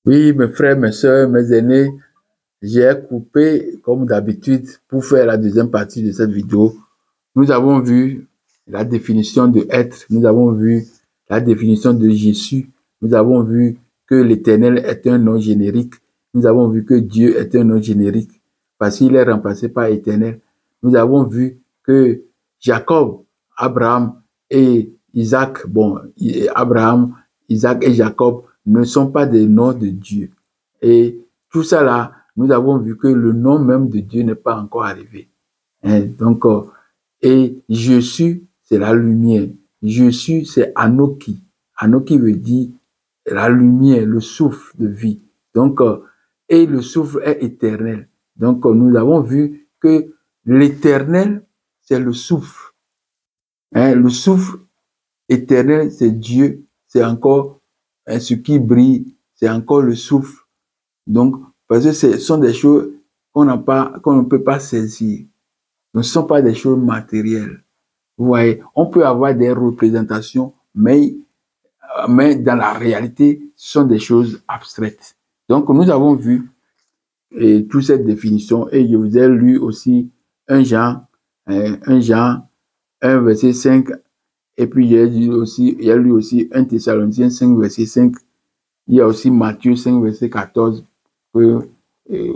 Oui, mes frères, mes soeurs, mes aînés, j'ai coupé comme d'habitude pour faire la deuxième partie de cette vidéo. Nous avons vu la définition de être, nous avons vu la définition de Jésus, nous avons vu que l'Éternel est un nom générique, nous avons vu que Dieu est un nom générique parce qu'il est remplacé par Éternel. Nous avons vu que Jacob, Abraham et Isaac, Abraham, Isaac et Jacob ne sont pas des noms de Dieu. Et tout ça là, nous avons vu que le nom même de Dieu n'est pas encore arrivé. Donc, et je suis, c'est la lumière. Je suis, c'est Anoki. Anoki veut dire la lumière, le souffle de vie. Donc, et le souffle est éternel. Donc, nous avons vu que l'éternel, c'est le souffle. Le souffle éternel, c'est Dieu. C'est encore ce qui brille. C'est encore le souffle. Donc, parce que ce sont des choses qu'on ne peut pas saisir. Ce ne sont pas des choses matérielles. Vous voyez, on peut avoir des représentations, mais dans la réalité, ce sont des choses abstraites. Donc, nous avons vu toute cette définition et je vous ai lu aussi 1 Jean 1 verset 5 et puis j'ai lu aussi 1 Thessaloniciens 5 verset 5. Il y a aussi Matthieu 5 verset 14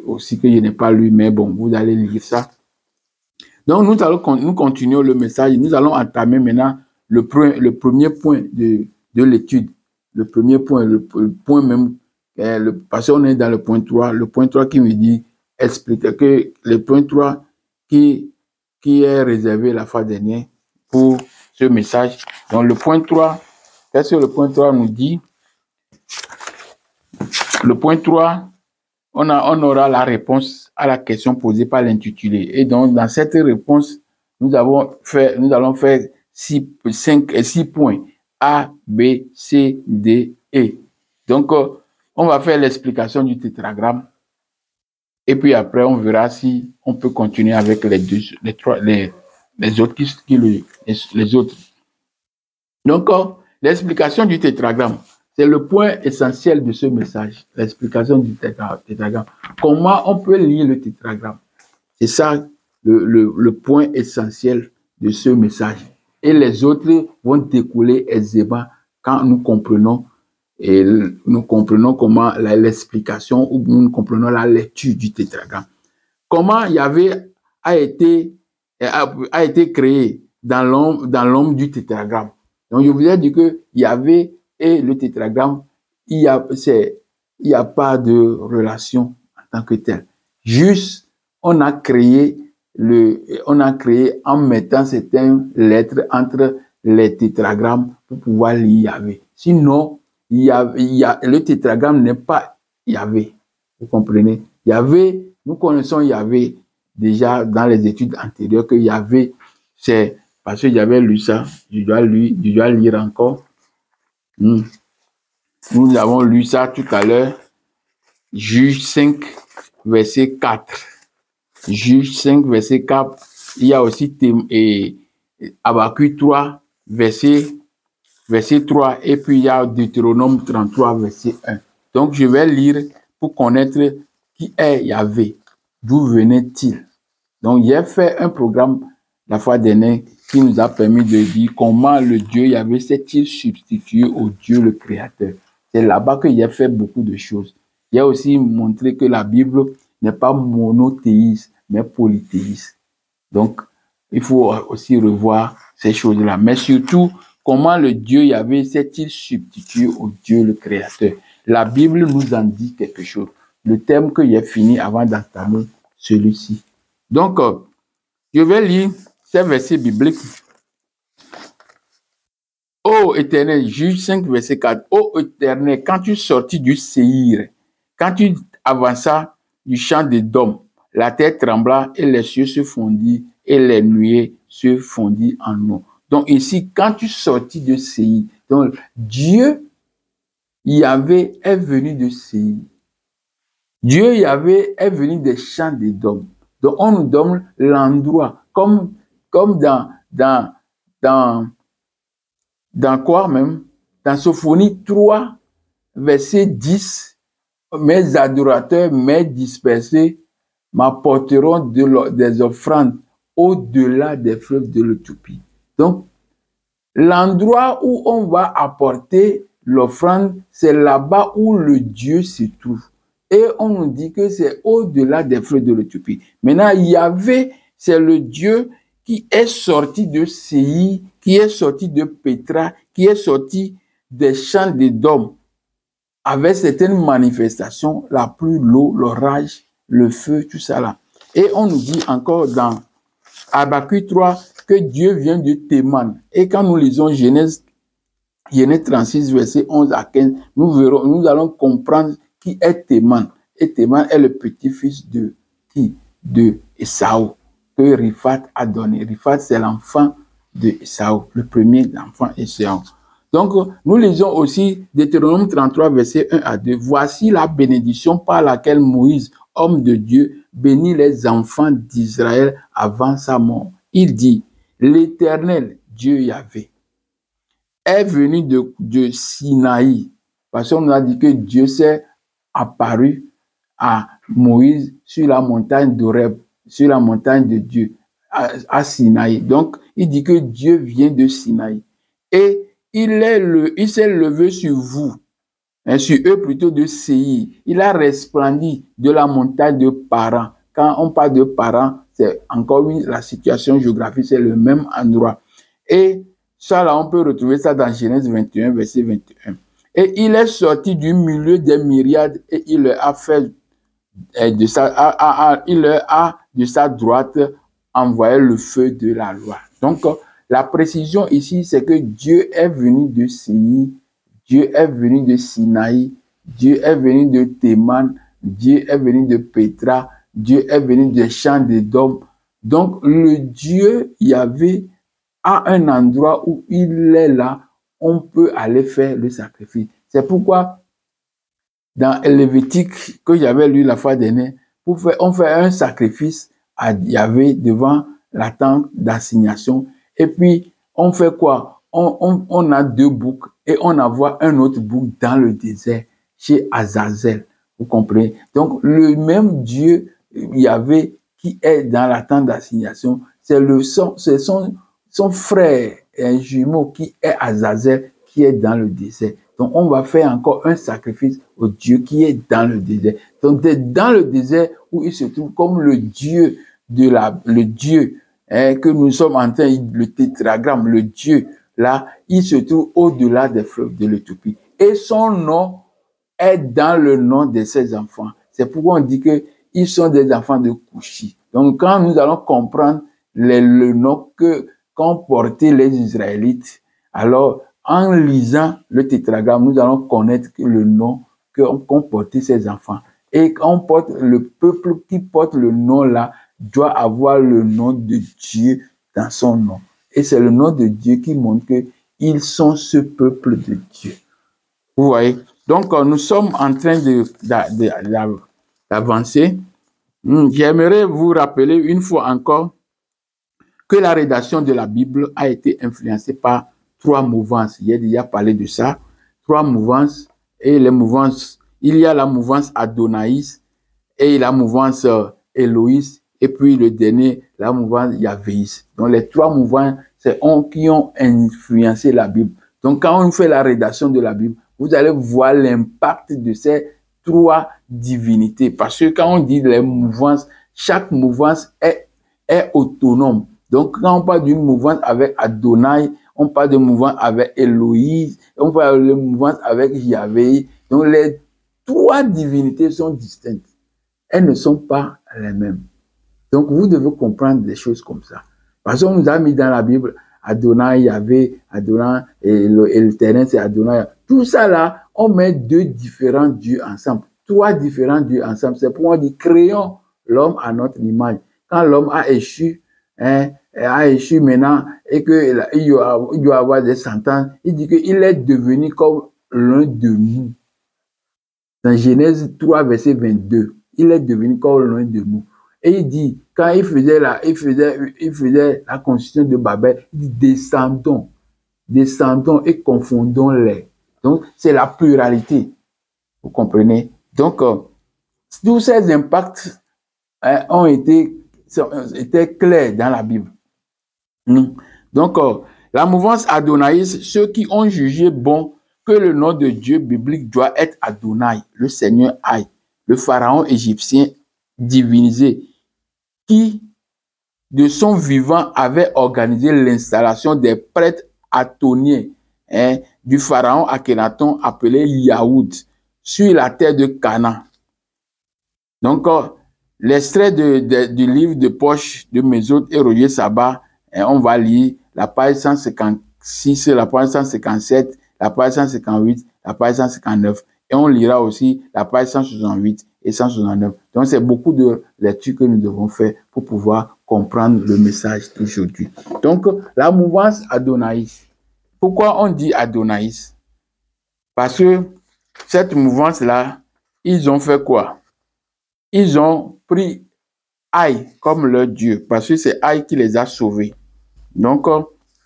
aussi que je n'ai pas lu, mais bon, vous allez lire ça. Donc, nous continuons le message. Nous allons entamer maintenant le premier point de l'étude. Le premier point, le point même, parce qu'on est dans le point 3. Le point 3 qui me dit, explique que le point 3 qui est réservé la fois dernière pour ce message. Donc, le point 3, qu'est-ce que le point 3 nous dit? Le point 3, on aura la réponse à la question posée par l'intitulé. Et donc, dans cette réponse, nous allons faire 6 points. A, B, C, D, E. Donc, on va faire l'explication du tétragramme. Et puis après, on verra si on peut continuer avec les autres. Donc, l'explication du tétragramme. C'est le point essentiel de ce message, l'explication du tétragramme. Comment on peut lire le tétragramme? C'est ça le point essentiel de ce message. Et les autres vont découler aisément quand nous comprenons comment l'explication ou nous comprenons la lecture du tétragramme. Comment Yahvé a été créé dans l'homme du tétragramme. Donc, je vous ai dit que Yahvé et le tétragramme, il y a pas de relation en tant que tel. Juste, on a créé en mettant certaines lettres entre les tétragrammes pour pouvoir lire Yahvé. Sinon, le tétragramme n'est pas Yahvé. Vous comprenez? Yahvé, nous connaissons Yahvé déjà dans les études antérieures que Yahvé, c'est parce que j'avais lu ça, je dois lire encore. Nous avons lu ça tout à l'heure. Juge 5, verset 4. Juge 5, verset 4. Il y a aussi Habakkuk 3, verset 3. Et puis il y a Deutéronome 33, verset 1. Donc je vais lire pour connaître qui est Yahvé. D'où venait-il? Donc j'ai fait un programme la fois dernière qui nous a permis de dire comment le Dieu Yahvé s'est-il substitué au Dieu le Créateur. C'est là-bas que j'ai fait beaucoup de choses. J'ai aussi montré que la Bible n'est pas monothéiste, mais polythéiste. Donc, il faut aussi revoir ces choses-là. Mais surtout, comment le Dieu Yahvé s'est-il substitué au Dieu le Créateur. La Bible nous en dit quelque chose. Le thème que j'ai fini avant d'entamer celui-ci. Donc, je vais lire ces versets bibliques. Ô Éternel, Juge 5, verset 4. Ô Éternel, quand tu sortis du Séhir, quand tu avanças du champ d'Édom, la terre trembla et les cieux se fondirent et les nuées se fondirent en eau. Donc ici, quand tu sortis de Séhir, donc Dieu Yahvé est venu de Séhir. Dieu Yahvé est venu des champs d'Édom. Donc on nous donne l'endroit, comme dans quoi même? Dans Sophonie 3, verset 10, mes adorateurs, mes dispersés, m'apporteront des offrandes au-delà des fleuves de l'Éthiopie. Donc, l'endroit où on va apporter l'offrande, c'est là-bas où le Dieu se trouve. Et on nous dit que c'est au-delà des fleuves de l'Éthiopie. Maintenant, Yahvé, c'est le Dieu qui est sorti de Séir, qui est sorti de Pétra, qui est sorti des champs d'Édom, avec certaines manifestations, la pluie, l'eau, l'orage, le feu, tout ça là. Et on nous dit encore dans Habakkuk 3 que Dieu vient de Théman. Et quand nous lisons Genèse 36, verset 11 à 15, nous allons comprendre qui est Théman. Et Théman est le petit-fils de qui? De Esaü, que Riphath a donné. Riphath, c'est l'enfant de Esaü, le premier enfant Esaü. Donc, nous lisons aussi Deutéronome 33, verset 1 à 2. Voici la bénédiction par laquelle Moïse, homme de Dieu, bénit les enfants d'Israël avant sa mort. Il dit, l'Éternel, Dieu Yahvé, est venu de Sinaï. Parce qu'on nous a dit que Dieu s'est apparu à Moïse sur la montagne d'Horeb, sur la montagne de Dieu, à Sinaï. Donc, il dit que Dieu vient de Sinaï. Et il s'est levé sur vous, sur eux plutôt de Séir. Il a resplendi de la montagne de Paran. Quand on parle de Paran, c'est encore la situation géographique, c'est le même endroit. Et ça, là, on peut retrouver ça dans Genèse 21, verset 21. Et il est sorti du milieu des myriades et il leur a fait de sa droite envoyé le feu de la loi. Donc, la précision ici, c'est que Dieu est venu de Séir, Dieu est venu de Sinaï, Dieu est venu de Théman, Dieu est venu de Pétra, Dieu est venu des champs d'Édom. Donc, le Dieu Yahvé a un endroit où il est là, on peut aller faire le sacrifice. C'est pourquoi, dans Lévitique, que j'avais lu la fois dernière, on fait un sacrifice à Yahvé devant la tente d'assignation. Et puis, on fait quoi? On a 2 boucs et on envoie un autre bouc dans le désert chez Azazel. Vous comprenez? Donc, le même Dieu, Yahvé, qui est dans la tente d'assignation, c'est son frère, un jumeau qui est Azazel, qui est dans le désert. Donc, on va faire encore un sacrifice au Dieu qui est dans le désert. Donc, c'est dans le désert où il se trouve comme le Dieu que nous sommes en train, le tétragramme, le Dieu, là, il se trouve au-delà des fleuves de l'Éthiopie. Et son nom est dans le nom de ses enfants. C'est pourquoi on dit qu'ils sont des enfants de Couchi. Donc, quand nous allons comprendre le nom qu'ont porté les Israélites, alors, en lisant le tétragramme, nous allons connaître le nom qu'ont porté ces enfants. Et le peuple qui porte le nom là doit avoir le nom de Dieu dans son nom. Et c'est le nom de Dieu qui montre qu'ils sont ce peuple de Dieu. Vous voyez? Donc, nous sommes en train d'avancer. J'aimerais vous rappeler une fois encore que la rédaction de la Bible a été influencée par 3 mouvances. J'ai déjà parlé de ça. 3 mouvances. Et les mouvances, il y a la mouvance Adonaïs et la mouvance Éloïs. Et puis le dernier, la mouvance Yahvéis. Donc les 3 mouvances, c'est eux qui ont influencé la Bible. Donc quand on fait la rédaction de la Bible, vous allez voir l'impact de ces 3 divinités. Parce que quand on dit les mouvances, chaque mouvance est autonome. Donc quand on parle d'une mouvance avec Adonai, on parle de mouvance avec Éloïs, on parle de mouvance avec Yahvé. Donc les 3 divinités sont distinctes. Elles ne sont pas les mêmes. Donc, vous devez comprendre des choses comme ça. Parce qu'on nous a mis dans la Bible Adonai, Yahvé, Adonai, et l'Éternel, c'est Adonai. Tout ça là, on met 2 différents dieux ensemble. 3 différents dieux ensemble. C'est pourquoi on dit, créons l'homme à notre image. Quand l'homme a échu maintenant, et qu'il doit avoir des sentences, il dit qu'il est devenu comme l'un de nous. Dans Genèse 3, verset 22, il est devenu comme l'un de nous. Et il dit, quand il faisait la constitution de Babel, il dit descendons et confondons-les. Donc, c'est la pluralité. Vous comprenez? Donc, tous ces impacts ont étaient clairs dans la Bible. Donc, la mouvance adonaïste, ceux qui ont jugé bon que le nom de Dieu biblique doit être Adonai, le Seigneur Aïe, le pharaon égyptien divinisé, qui, de son vivant, avait organisé l'installation des prêtres atoniens du pharaon Akhenaton appelé Yaoud sur la terre de Canaan. Donc, l'extrait du livre de poche de Méthode et Roger Sabat, on va lire la page 156, la page 157, la page 158, la page 159, et on lira aussi la page 168 et 169. Donc, c'est beaucoup de lectures que nous devons faire pour pouvoir comprendre le message d'aujourd'hui. Donc, la mouvance adonaïste. Pourquoi on dit adonaïste? Parce que cette mouvance-là, ils ont fait quoi? Ils ont pris Aïe comme leur Dieu, parce que c'est Aïe qui les a sauvés. Donc,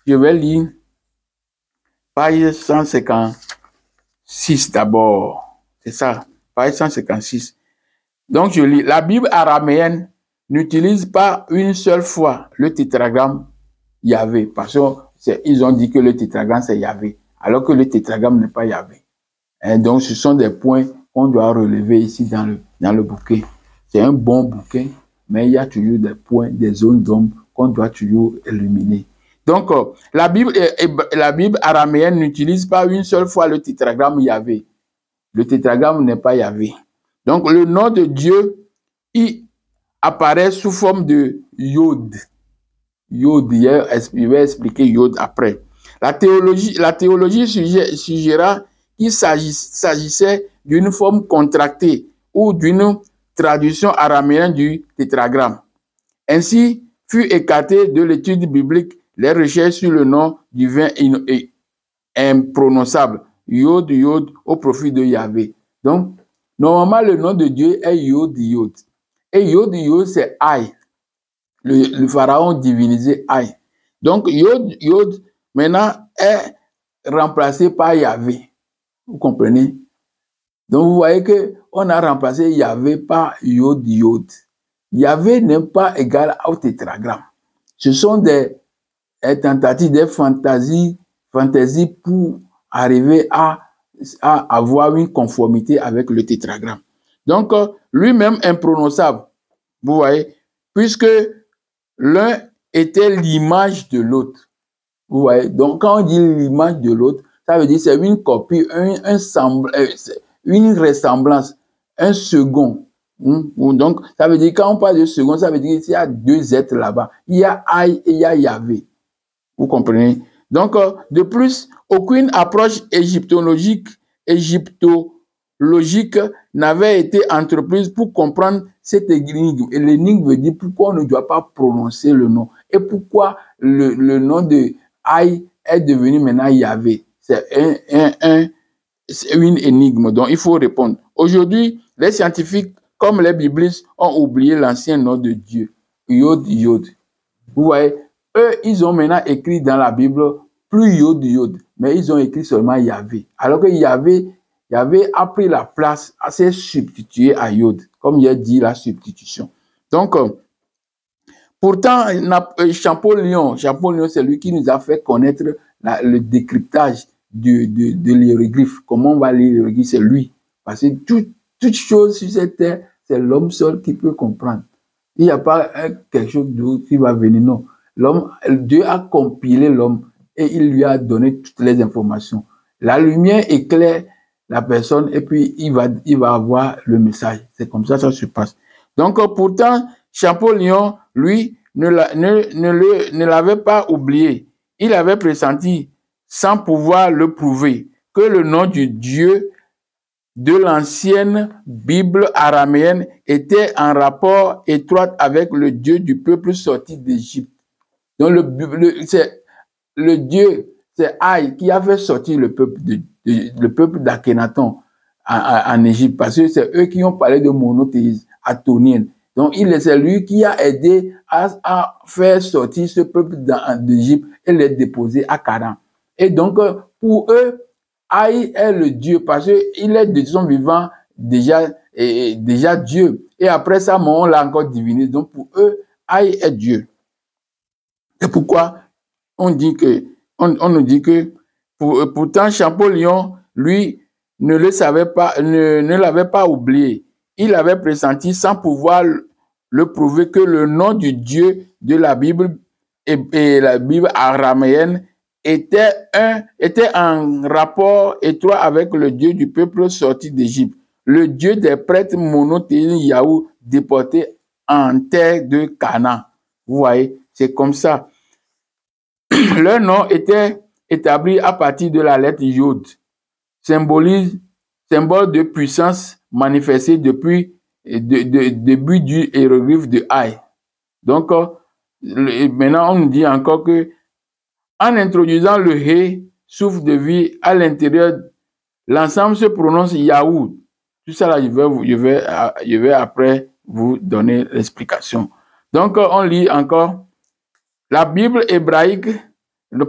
je vais lire page 156 d'abord. C'est ça, page 156. Donc, je lis. La Bible araméenne n'utilise pas une seule fois le tétragramme Yahvé, parce qu'ils ont dit que le tétragramme c'est Yahvé, alors que le tétragramme n'est pas Yahvé. Et donc, ce sont des points qu'on doit relever ici dans le bouquet. C'est un bon bouquet, mais il y a toujours des points, des zones d'ombre qu'on doit toujours éliminer. Donc, la Bible araméenne n'utilise pas une seule fois le tétragramme Yahvé. Le tétragramme n'est pas Yahvé. Donc, le nom de Dieu, il apparaît sous forme de Yod. Yod, je vais expliquer Yod après. La théologie suggéra qu'il s'agissait d'une forme contractée ou d'une traduction araméenne du tétragramme. Ainsi, fut écarté de l'étude biblique les recherches sur le nom divin imprononçable, Yod, Yod, au profit de Yahvé. Donc, normalement, le nom de Dieu est Yod, Yod. Et Yod, Yod, c'est Aïe. Le pharaon divinisé Aïe. Donc, Yod, Yod, maintenant, est remplacé par Yahvé. Vous comprenez? Donc, vous voyez qu'on a remplacé Yahvé par Yod, Yod. Yahvé n'est pas égal au tétragramme. Ce sont des tentatives, des fantasies pour arriver à avoir une conformité avec le tétragramme. Donc, lui-même imprononçable, vous voyez, puisque l'un était l'image de l'autre. Vous voyez, donc quand on dit l'image de l'autre, ça veut dire c'est une copie, une ressemblance, un second. Donc, ça veut dire, quand on parle de second, ça veut dire qu'il y a deux êtres là-bas. Il y a Aïe et il y a Yahvé. Vous comprenez? Donc, de plus, aucune approche égyptologique n'avait été entreprise pour comprendre cette énigme. Et l'énigme veut dire pourquoi on ne doit pas prononcer le nom. Et pourquoi le nom de Aïe est devenu maintenant Yahvé. C'est une énigme dont il faut répondre. Aujourd'hui, les scientifiques, comme les biblistes, ont oublié l'ancien nom de Dieu, Yod, Yod. Vous voyez, eux, ils ont maintenant écrit dans la Bible plus Yod, Yod, mais ils ont écrit seulement Yahvé. Alors que Yahvé a pris la place, s'est substitué à Yod, comme il a dit la substitution. Donc, pourtant, Champollion, c'est lui qui nous a fait connaître le décryptage de l'hiéroglyphe. Comment on va lire l'hiéroglyphe? C'est lui. Parce que toute chose sur cette terre, c'est l'homme seul qui peut comprendre. Il n'y a pas quelque chose d'autre qui va venir, non. Dieu a compilé l'homme et il lui a donné toutes les informations. La lumière éclaire la personne et puis il va avoir le message. C'est comme ça se passe. Donc, pourtant, Champollion, lui, ne l'avait pas oublié. Il avait pressenti, sans pouvoir le prouver, que le nom du Dieu de l'ancienne Bible araméenne était en rapport étroit avec le Dieu du peuple sorti d'Égypte. Donc, le Dieu, c'est Aïe qui a fait sortir le peuple d'Akhenaton en Égypte, parce que c'est eux qui ont parlé de monothéisme atonienne. Donc, c'est lui qui a aidé à faire sortir ce peuple d'Égypte et les déposer à Canaan. Et donc, pour eux, Aïe est le Dieu, parce qu'il est de son vivant déjà Dieu. Et après ça, on l'a encore diviné. Donc pour eux, Aïe est Dieu. C'est pourquoi on nous dit que pourtant Champollion, lui, ne le savait pas, ne l'avait pas oublié. Il avait pressenti sans pouvoir le prouver que le nom du Dieu de la Bible et la Bible araméenne était en rapport étroit avec le Dieu du peuple sorti d'Égypte, le Dieu des prêtres monothéistes Yahou déportés en terre de Canaan. Vous voyez, c'est comme ça. Leur nom était établi à partir de la lettre Yod, symbole de puissance manifestée depuis le début du hiéroglyphe de Aïe. Donc, maintenant, on nous dit encore que en introduisant le Hé, souffle de vie, à l'intérieur, l'ensemble se prononce Yahou. Tout ça, là, je vais après vous donner l'explication. Donc, on lit encore la Bible hébraïque,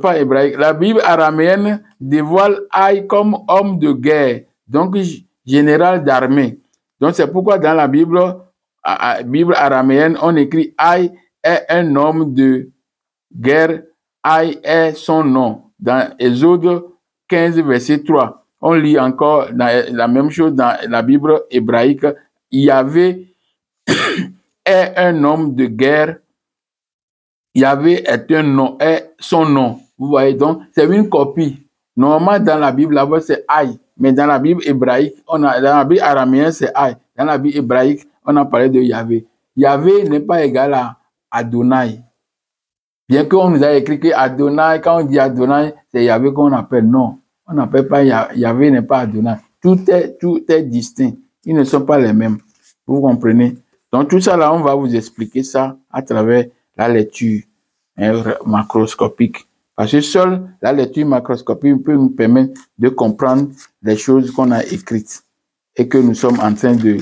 pas hébraïque, la Bible araméenne dévoile Aïe comme homme de guerre, donc général d'armée. Donc, c'est pourquoi dans la Bible araméenne, on écrit Aïe est un homme de guerre. Aïe est son nom. Dans Exode 15, verset 3, on lit encore la même chose dans la Bible hébraïque. Yahvé est un homme de guerre. Yahvé est un nom, est son nom. Vous voyez donc, c'est une copie. Normalement, dans la Bible, là-bas, c'est Aïe. Mais dans la Bible hébraïque, dans la Bible araméenne, c'est Aïe. Dans la Bible hébraïque, on a parlé de Yahvé. Yahvé n'est pas égal à Adonai. Bien qu'on nous a écrit que Adonai, quand on dit Adonai, c'est Yahvé qu'on appelle. Non, on n'appelle pas Yahvé, n'est pas Adonai. Tout est distinct. Ils ne sont pas les mêmes. Vous comprenez? Donc tout ça là, on va vous expliquer ça à travers la lecture macroscopique. Parce que seule la lecture macroscopique peut nous permettre de comprendre les choses qu'on a écrites et que nous sommes en train de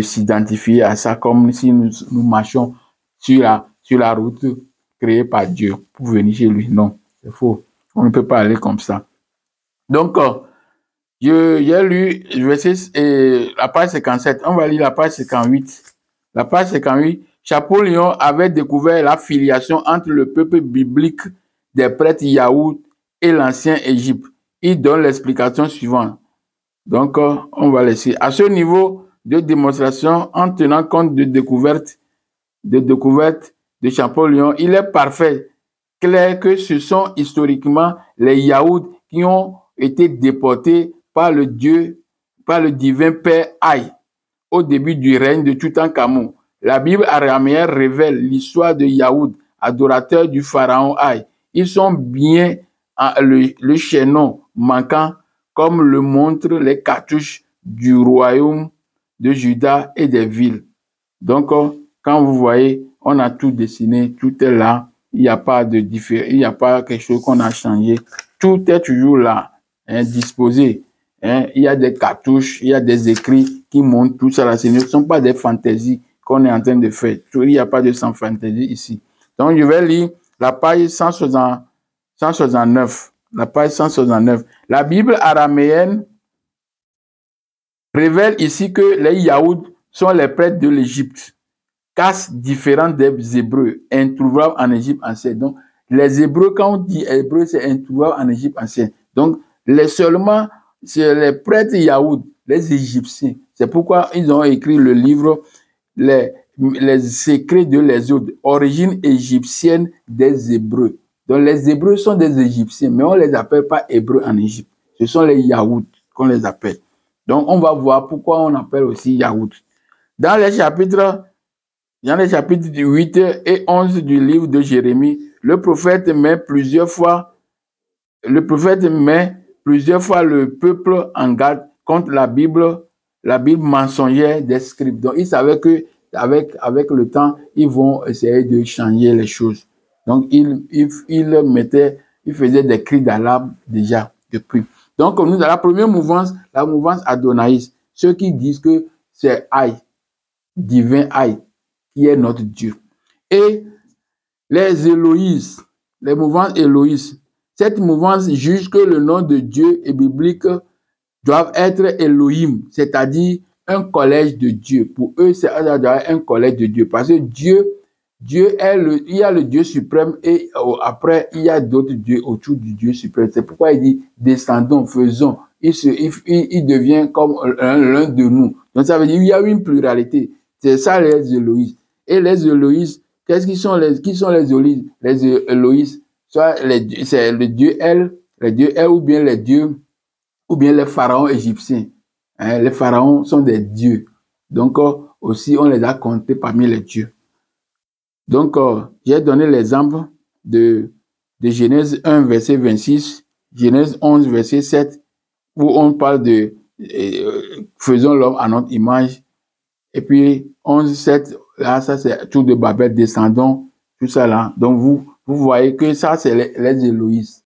s'identifier à ça comme si nous marchions sur la route créé par Dieu pour venir chez lui. Non, c'est faux. On ne peut pas aller comme ça. Donc, j'ai lu la page 57. On va lire la page 58. La page 58, Champollion avait découvert la filiation entre le peuple biblique des prêtres Yahou et l'ancien Égypte. Il donne l'explication suivante. Donc, on va laisser. À ce niveau de démonstration, en tenant compte de découverte de Champollion, il est parfait, clair que ce sont historiquement les Yaouds qui ont été déportés par le divin Père Aïe au début du règne de Toutankhamon. La Bible araméenne révèle l'histoire de Yaoud, adorateurs du pharaon Aïe. Ils sont bien le chaînon manquant, comme le montrent les cartouches du royaume de Juda et des villes. Donc, quand vous voyez, on a tout dessiné, tout est là. Il n'y a pas de différence, il n'y a pas quelque chose qu'on a changé. Tout est toujours là, disposé. Il y a des cartouches, il y a des écrits qui montrent tout ça là. Ce ne sont pas des fantaisies qu'on est en train de faire. Il n'y a pas de fantaisie ici. Donc, je vais lire la page 169. La page 169. La Bible araméenne révèle ici que les Yaouds sont les prêtres de l'Égypte. Casse différente des Hébreux, introuvables en Égypte ancienne. Donc, les Hébreux, quand on dit Hébreux, c'est introuvable en Égypte ancienne. Donc, seulement, c'est les prêtres Yaoud, les Égyptiens. C'est pourquoi ils ont écrit le livre Les secrets de l'Exode, origine égyptienne des Hébreux. Donc, les Hébreux sont des Égyptiens, mais on ne les appelle pas Hébreux en Égypte. Ce sont les Yaoud qu'on les appelle. Donc, on va voir pourquoi on appelle aussi Yaoud. Dans les chapitres 8 et 11 du livre de Jérémie, le prophète met plusieurs fois le peuple en garde contre la Bible mensongère des scribes. Donc, ils savaient que avec le temps, ils vont essayer de changer les choses. Donc, ils faisaient des cris d'alarme déjà depuis. Donc, nous, dans la première mouvance, la mouvance Adonaïs, ceux qui disent que c'est Aïe, divin Aïe, qui est notre Dieu. Et les Éloïs, les mouvances Éloïs, cette mouvance juge que le nom de Dieu est biblique doivent être Elohim, c'est-à-dire un collège de Dieu. Pour eux, c'est un collège de Dieu. Parce que Dieu est il y a le Dieu suprême et après, il y a d'autres dieux autour du Dieu suprême. C'est pourquoi il dit, descendons, faisons. Il devient comme l'un de nous. Donc, ça veut dire qu'il y a une pluralité. C'est ça les Elohim. Et les Elohim, qui sont les Elohim? Les Elohim, soit c'est le Dieu El, ou bien les dieux, ou bien les pharaons égyptiens. Hein, les pharaons sont des dieux. Donc, aussi, on les a comptés parmi les dieux. Donc, j'ai donné l'exemple de Genèse 1, verset 26, Genèse 11, verset 7, où on parle de faisons l'homme à notre image. Et puis, 11, 7, là, ça c'est tout de Babel, descendons, tout ça là. Donc, vous voyez que ça, c'est les Elohim.